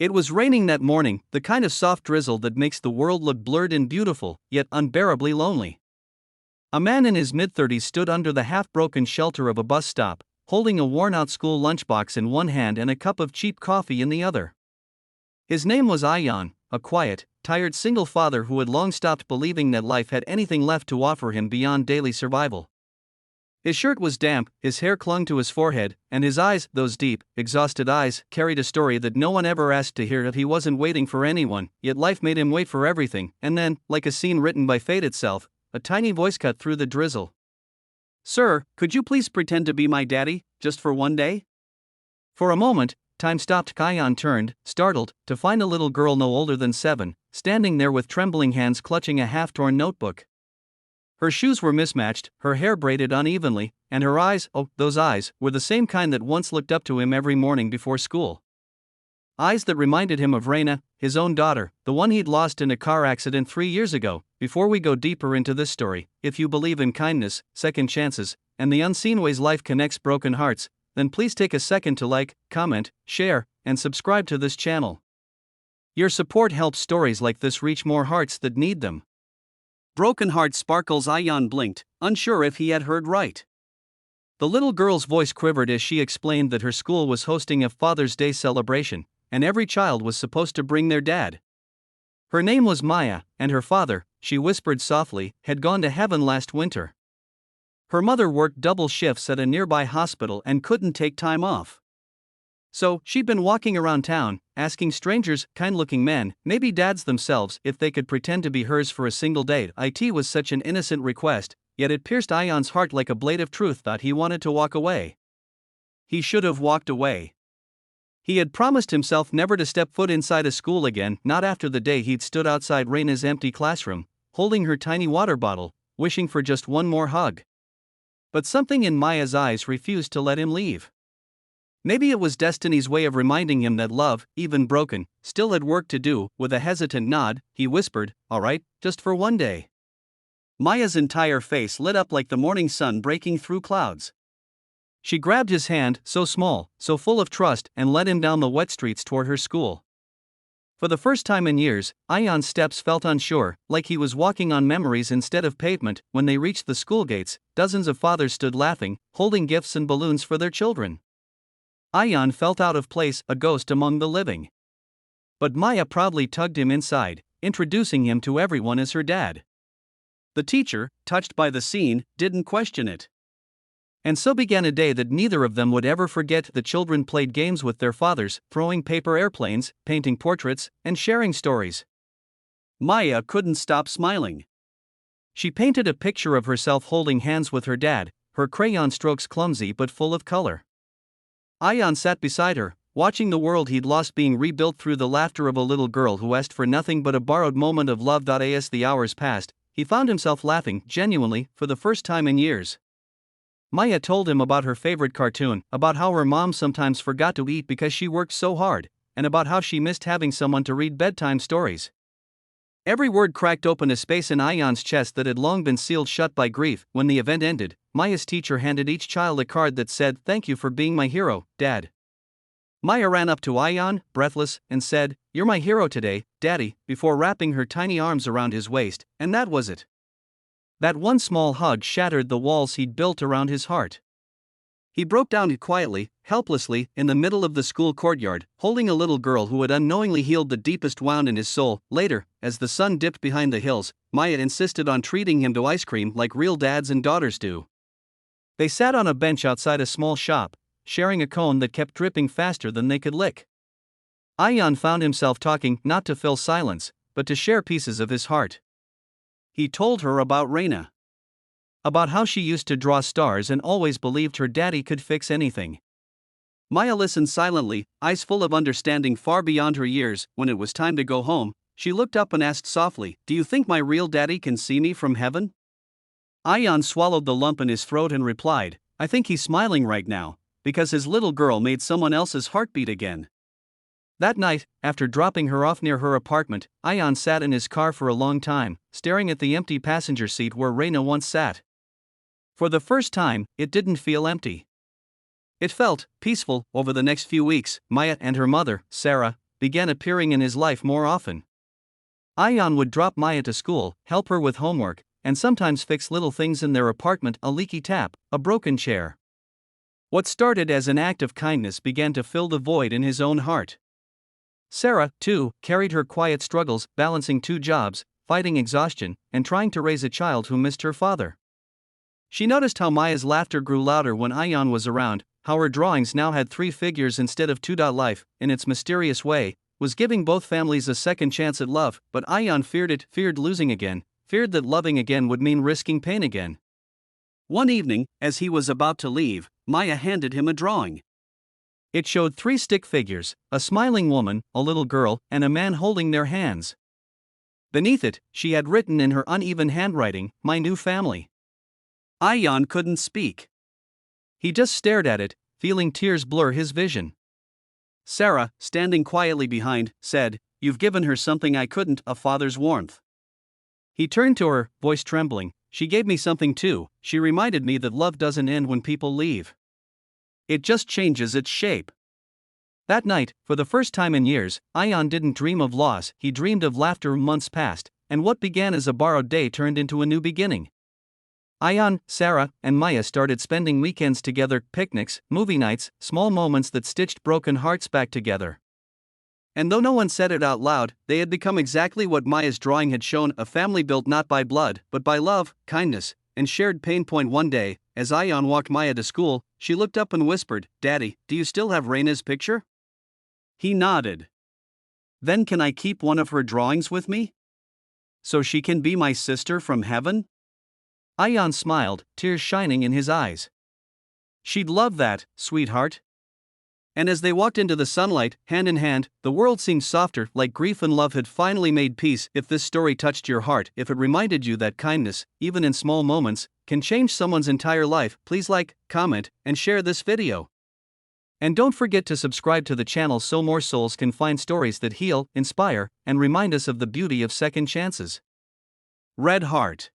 It was raining that morning, the kind of soft drizzle that makes the world look blurred and beautiful, yet unbearably lonely. A man in his mid-30s stood under the half-broken shelter of a bus stop, holding a worn-out school lunchbox in one hand and a cup of cheap coffee in the other. His name was Ayaan, a quiet, tired single father who had long stopped believing that life had anything left to offer him beyond daily survival. His shirt was damp, his hair clung to his forehead, and his eyes, those deep, exhausted eyes, carried a story that no one ever asked to hear if he wasn't waiting for anyone, yet life made him wait for everything, and then, like a scene written by fate itself, a tiny voice cut through the drizzle. "Sir, could you please pretend to be my daddy, just for one day?" For a moment, time stopped. Ayaan turned, startled, to find a little girl no older than 7, standing there with trembling hands clutching a half-torn notebook. Her shoes were mismatched, her hair braided unevenly, and her eyes, oh, those eyes, were the same kind that once looked up to him every morning before school. Eyes that reminded him of Raina, his own daughter, the one he'd lost in a car accident 3 years ago. Before we go deeper into this story, if you believe in kindness, second chances, and the unseen ways life connects broken hearts, then please take a second to like, comment, share, and subscribe to this channel. Your support helps stories like this reach more hearts that need them. Broken heart sparkles. Ayaan blinked, unsure if he had heard right. The little girl's voice quivered as she explained that her school was hosting a Father's Day celebration, and every child was supposed to bring their dad. Her name was Maya, and her father, she whispered softly, had gone to heaven last winter. Her mother worked double shifts at a nearby hospital and couldn't take time off. So, she'd been walking around town, asking strangers, kind-looking men, maybe dads themselves, if they could pretend to be hers for a single day. It was such an innocent request, yet it pierced Ayaan's heart like a blade of truth. Thought he wanted to walk away. He should have walked away. He had promised himself never to step foot inside a school again, not after the day he'd stood outside Raina's empty classroom, holding her tiny water bottle, wishing for just one more hug. But something in Maya's eyes refused to let him leave. Maybe it was destiny's way of reminding him that love, even broken, still had work to do. With a hesitant nod, he whispered, "All right, just for one day." Maya's entire face lit up like the morning sun breaking through clouds. She grabbed his hand, so small, so full of trust, and led him down the wet streets toward her school. For the first time in years, Ayaan's steps felt unsure, like he was walking on memories instead of pavement. When they reached the school gates, dozens of fathers stood laughing, holding gifts and balloons for their children. Ayaan felt out of place, a ghost among the living. But Maya proudly tugged him inside, introducing him to everyone as her dad. The teacher, touched by the scene, didn't question it. And so began a day that neither of them would ever forget. The children played games with their fathers, throwing paper airplanes, painting portraits, and sharing stories. Maya couldn't stop smiling. She painted a picture of herself holding hands with her dad, her crayon strokes clumsy but full of color. Ayaan sat beside her, watching the world he'd lost being rebuilt through the laughter of a little girl who asked for nothing but a borrowed moment of love. As the hours passed, he found himself laughing, genuinely, for the first time in years. Maya told him about her favorite cartoon, about how her mom sometimes forgot to eat because she worked so hard, and about how she missed having someone to read bedtime stories. Every word cracked open a space in Ayaan's chest that had long been sealed shut by grief. When the event ended, Maya's teacher handed each child a card that said, "Thank you for being my hero, Dad." Maya ran up to Ayaan, breathless, and said, "You're my hero today, Daddy," before wrapping her tiny arms around his waist, and that was it. That one small hug shattered the walls he'd built around his heart. He broke down quietly, helplessly, in the middle of the school courtyard, holding a little girl who had unknowingly healed the deepest wound in his soul. Later, as the sun dipped behind the hills, Maya insisted on treating him to ice cream like real dads and daughters do. They sat on a bench outside a small shop, sharing a cone that kept dripping faster than they could lick. Ayaan found himself talking, not to fill silence, but to share pieces of his heart. He told her about Raina. About how she used to draw stars and always believed her daddy could fix anything. Maya listened silently, eyes full of understanding far beyond her years. When it was time to go home, she looked up and asked softly, "Do you think my real daddy can see me from heaven?" Ayaan swallowed the lump in his throat and replied, "I think he's smiling right now, because his little girl made someone else's heartbeat again." That night, after dropping her off near her apartment, Ayaan sat in his car for a long time, staring at the empty passenger seat where Raina once sat. For the first time, it didn't feel empty. It felt peaceful. Over the next few weeks, Maya and her mother, Sarah, began appearing in his life more often. Ayaan would drop Maya to school, help her with homework, and sometimes fix little things in their apartment: a leaky tap, a broken chair. What started as an act of kindness began to fill the void in his own heart. Sarah, too, carried her quiet struggles, balancing two jobs, fighting exhaustion, and trying to raise a child who missed her father. She noticed how Maya's laughter grew louder when Ayaan was around, how her drawings now had three figures instead of two. Life, in its mysterious way, was giving both families a second chance at love, but Ayaan feared it, feared losing again, feared that loving again would mean risking pain again. One evening, as he was about to leave, Maya handed him a drawing. It showed three stick figures: a smiling woman, a little girl, and a man holding their hands. Beneath it, she had written in her uneven handwriting, "My new family." Ayaan couldn't speak. He just stared at it, feeling tears blur his vision. Sarah, standing quietly behind, said, "You've given her something I couldn't, a father's warmth." He turned to her, voice trembling. "She gave me something too. She reminded me that love doesn't end when people leave. It just changes its shape." That night, for the first time in years, Ayaan didn't dream of loss, he dreamed of laughter. Months passed, and what began as a borrowed day turned into a new beginning. Ayaan, Sarah, and Maya started spending weekends together: picnics, movie nights, small moments that stitched broken hearts back together. And though no one said it out loud, they had become exactly what Maya's drawing had shown: a family built not by blood, but by love, kindness, and shared pain. One day, as Ayaan walked Maya to school, she looked up and whispered, "Daddy, do you still have Reina's picture?" He nodded. "Then can I keep one of her drawings with me? So she can be my sister from heaven?" Ayaan smiled, tears shining in his eyes. "She'd love that, sweetheart." And as they walked into the sunlight, hand in hand, the world seemed softer, like grief and love had finally made peace. If this story touched your heart, if it reminded you that kindness, even in small moments, can change someone's entire life, please like, comment, and share this video. And don't forget to subscribe to the channel so more souls can find stories that heal, inspire, and remind us of the beauty of second chances. Red Heart.